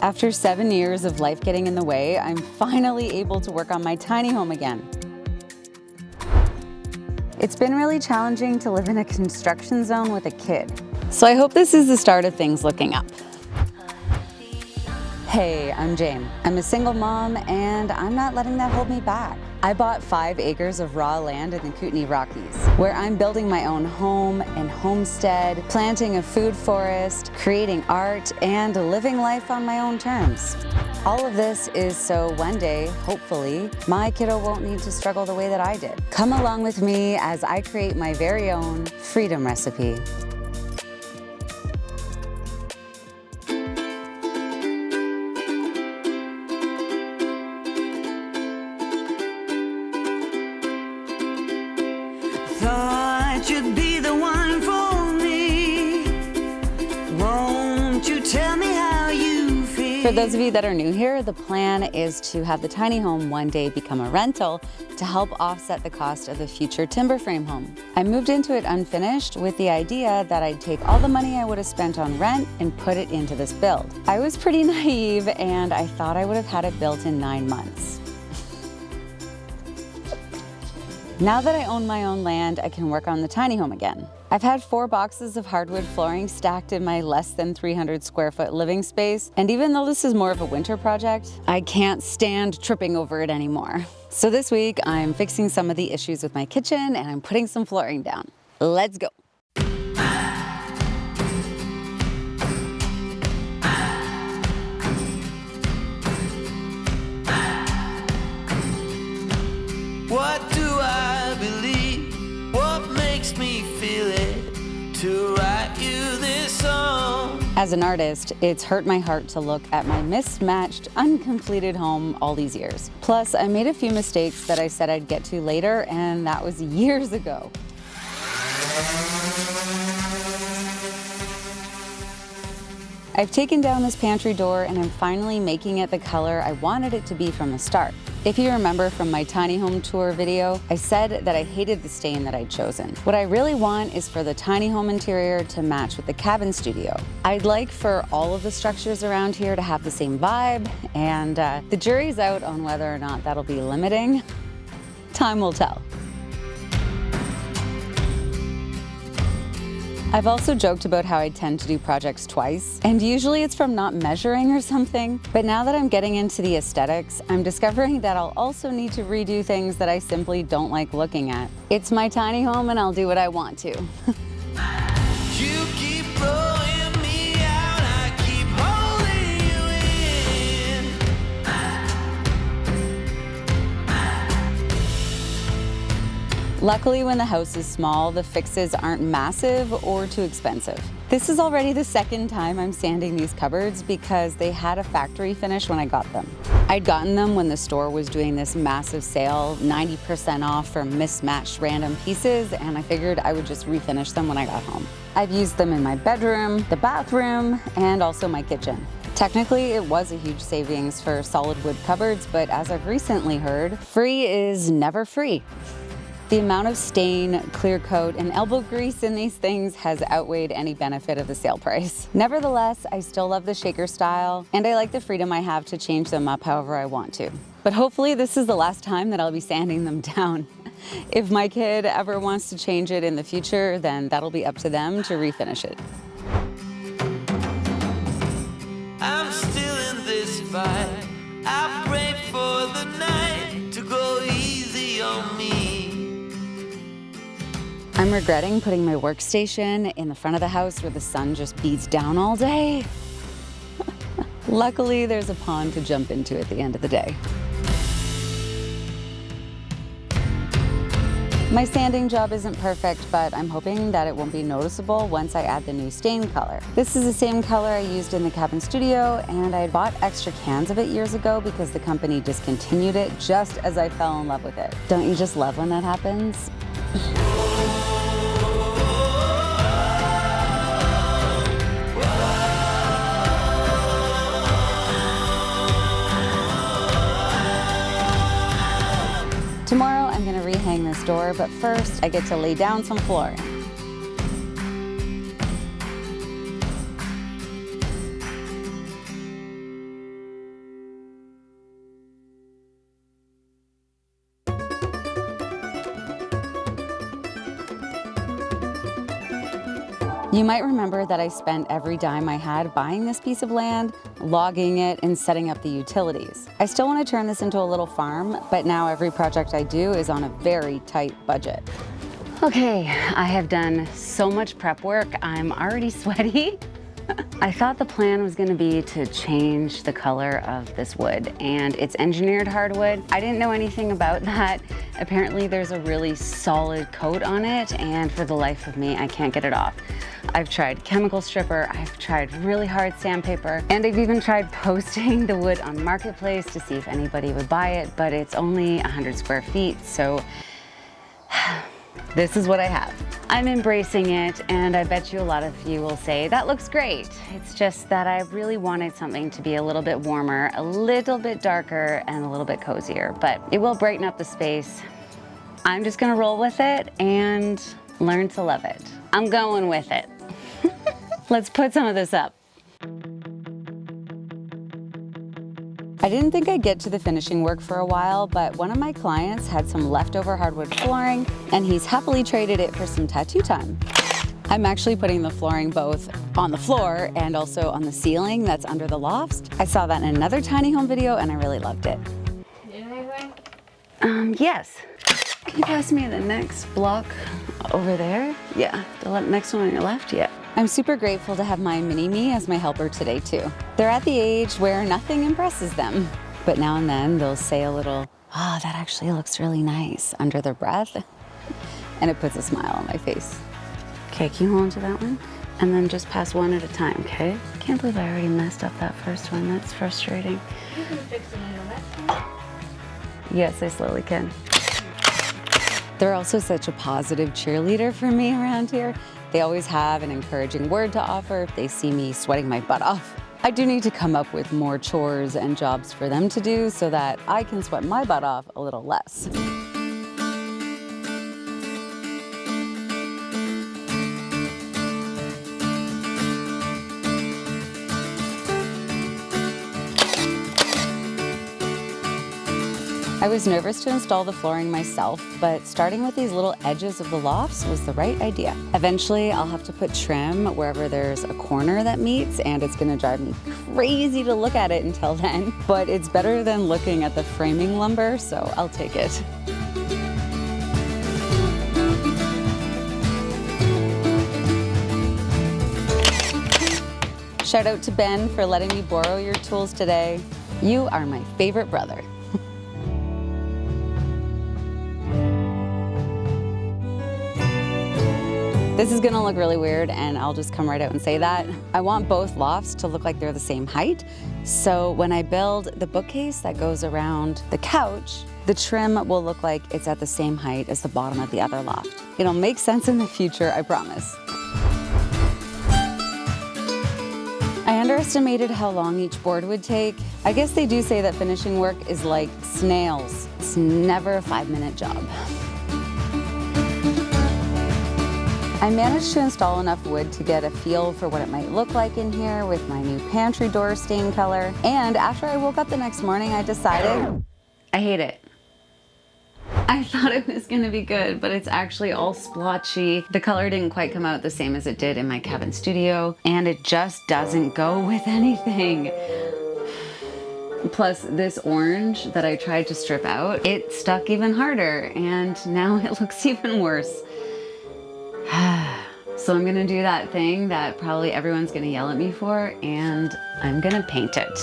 After 7 years of life getting in the way, I'm finally able to work on my tiny home again. It's been really challenging to live in a construction zone with a kid. So I hope this is the start of things looking up. Hey, I'm Jane. I'm a single mom and I'm not letting that hold me back. I bought 5 acres of raw land in the Kootenay Rockies, where I'm building my own home and homestead, planting a food forest, creating art, and living life on my own terms. All of this is so one day, hopefully, my kiddo won't need to struggle the way that I did. Come along with me as I create my very own freedom recipe. Thought you'd be the one for me. Won't you tell me how you feel? For those of you that are new here, the plan is to have the tiny home one day become a rental to help offset the cost of the future timber frame home. I moved into it unfinished with the idea that I'd take all the money I would have spent on rent and put it into this build. I was pretty naive and I thought I would have had it built in 9 months. Now that I own my own land, I can work on the tiny home again. I've had 4 boxes of hardwood flooring stacked in my less than 300 square foot living space, and even though this is more of a winter project, I can't stand tripping over it anymore. So this week, I'm fixing some of the issues with my kitchen and I'm putting some flooring down. Let's go. What do I believe? What makes me feel it to write you this song? As an artist, it's hurt my heart to look at my mismatched, uncompleted home all these years. Plus, I made a few mistakes that I said I'd get to later, and that was years ago. I've taken down this pantry door and I'm finally making it the color I wanted it to be from the start. If you remember from my tiny home tour video, I said that I hated the stain that I'd chosen. What I really want is for the tiny home interior to match with the cabin studio. I'd like for all of the structures around here to have the same vibe, and the jury's out on whether or not that'll be limiting. Time will tell. I've also joked about how I tend to do projects twice, and usually it's from not measuring or something. But now that I'm getting into the aesthetics, I'm discovering that I'll also need to redo things that I simply don't like looking at. It's my tiny home and I'll do what I want to. You keep blowing me out, I keep holding you in. Luckily, when the house is small, the fixes aren't massive or too expensive. This is already the 2nd time I'm sanding these cupboards because they had a factory finish when I got them. I'd gotten them when the store was doing this massive sale, 90% off for mismatched random pieces, and I figured I would just refinish them when I got home. I've used them in my bedroom, the bathroom, and also my kitchen. Technically, it was a huge savings for solid wood cupboards, but as I've recently heard, free is never free. The amount of stain, clear coat, and elbow grease in these things has outweighed any benefit of the sale price. Nevertheless, I still love the shaker style, and I like the freedom I have to change them up however I want to. But hopefully this is the last time that I'll be sanding them down. If my kid ever wants to change it in the future, then that'll be up to them to refinish it. I'm still in this fight. I pray for the night to go easy on me. I'm regretting putting my workstation in the front of the house where the sun just beats down all day. Luckily, there's a pond to jump into at the end of the day. My sanding job isn't perfect, but I'm hoping that it won't be noticeable once I add the new stain color. This is the same color I used in the cabin studio, and I bought extra cans of it years ago because the company discontinued it just as I fell in love with it. Don't you just love when that happens? Tomorrow I'm gonna rehang this door, but first I get to lay down some flooring. You might remember that I spent every dime I had buying this piece of land, logging it, and setting up the utilities. I still want to turn this into a little farm, but now every project I do is on a very tight budget. Okay, I have done so much prep work, I'm already sweaty. I thought the plan was gonna be to change the color of this wood, and it's engineered hardwood. I didn't know anything about that. Apparently there's a really solid coat on it, and for the life of me, I can't get it off. I've tried chemical stripper, I've tried really hard sandpaper, and I've even tried posting the wood on Marketplace to see if anybody would buy it, but it's only 100 square feet, so this is what I have. I'm embracing it, and I bet you a lot of you will say, that looks great. It's just that I really wanted something to be a little bit warmer, a little bit darker, and a little bit cozier, but it will brighten up the space. I'm just gonna roll with it and learn to love it. I'm going with it. Let's put some of this up. I didn't think I'd get to the finishing work for a while, but one of my clients had some leftover hardwood flooring, and he's happily traded it for some tattoo time. I'm actually putting the flooring both on the floor and also on the ceiling that's under the lofts. I saw that in another tiny home video, and I really loved it. Yes. Can you pass me the next block over there? Yeah, the next one on your left, yeah. I'm super grateful to have my mini-me as my helper today too. They're at the age where nothing impresses them, but now and then they'll say a little, "Ah, that actually looks really nice," under their breath, and it puts a smile on my face. Okay, can you hold on to that one? And then just pass one at a time, okay? Can't believe I already messed up that first one. That's frustrating. You can fix it in the next one. Yes, I slowly can. They're also such a positive cheerleader for me around here. They always have an encouraging word to offer if they see me sweating my butt off. I do need to come up with more chores and jobs for them to do so that I can sweat my butt off a little less. I was nervous to install the flooring myself, but starting with these little edges of the lofts was the right idea. Eventually, I'll have to put trim wherever there's a corner that meets, and it's gonna drive me crazy to look at it until then. But it's better than looking at the framing lumber, so I'll take it. Shout out to Ben for letting me borrow your tools today. You are my favorite brother. This is gonna look really weird, and I'll just come right out and say that. I want both lofts to look like they're the same height. So when I build the bookcase that goes around the couch, the trim will look like it's at the same height as the bottom of the other loft. It'll make sense in the future, I promise. I underestimated how long each board would take. I guess they do say that finishing work is like snails. It's never a 5-minute job. I managed to install enough wood to get a feel for what it might look like in here with my new pantry door stain color. And after I woke up the next morning, I decided I hate it. I thought it was gonna be good, but it's actually all splotchy. The color didn't quite come out the same as it did in my cabin studio, and it just doesn't go with anything. Plus, this orange that I tried to strip out, it stuck even harder, and now it looks even worse. So I'm gonna do that thing that probably everyone's gonna yell at me for, and I'm gonna paint it.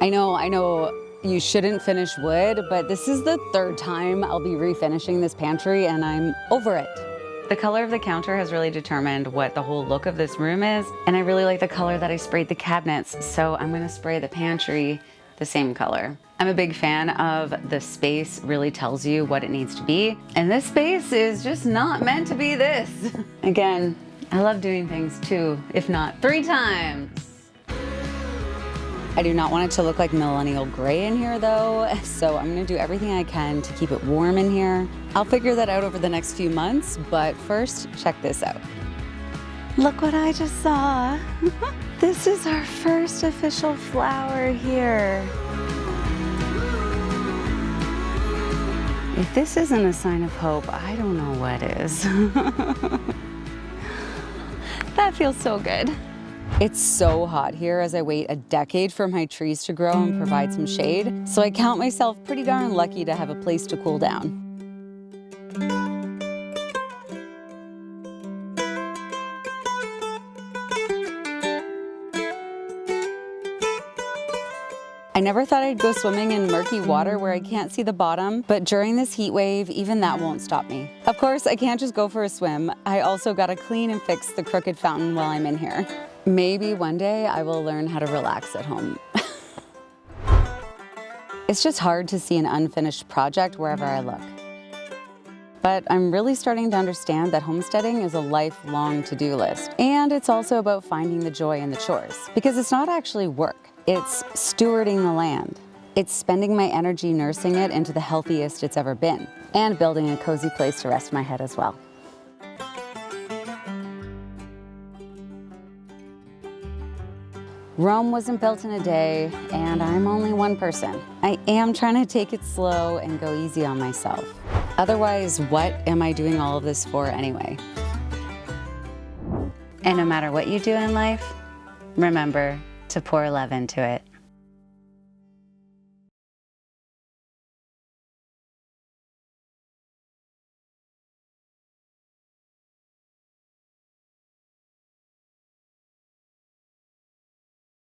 I know you shouldn't finish wood, but this is the 3rd time I'll be refinishing this pantry, and I'm over it. The color of the counter has really determined what the whole look of this room is, and I really like the color that I sprayed the cabinets, so I'm gonna spray the pantry the same color. I'm a big fan of the space really tells you what it needs to be, and this space is just not meant to be this. Again, I love doing things 2, if not 3 times. I do not want it to look like millennial gray in here though, so I'm gonna do everything I can to keep it warm in here. I'll figure that out over the next few months, but first, check this out. Look what I just saw. This is our first official flower here. If this isn't a sign of hope, I don't know what is. That feels so good. It's so hot here as I wait a decade for my trees to grow and provide some shade, so I count myself pretty darn lucky to have a place to cool down. I never thought I'd go swimming in murky water where I can't see the bottom, but during this heat wave, even that won't stop me. Of course, I can't just go for a swim. I also gotta clean and fix the crooked fountain while I'm in here. Maybe one day I will learn how to relax at home. It's just hard to see an unfinished project wherever I look. But I'm really starting to understand that homesteading is a lifelong to-do list. And it's also about finding the joy in the chores, because it's not actually work. It's stewarding the land. It's spending my energy nursing it into the healthiest it's ever been, and building a cozy place to rest my head as well. Rome wasn't built in a day, and I'm only one person. I am trying to take it slow and go easy on myself. Otherwise, what am I doing all of this for anyway? And no matter what you do in life, remember to pour love into it.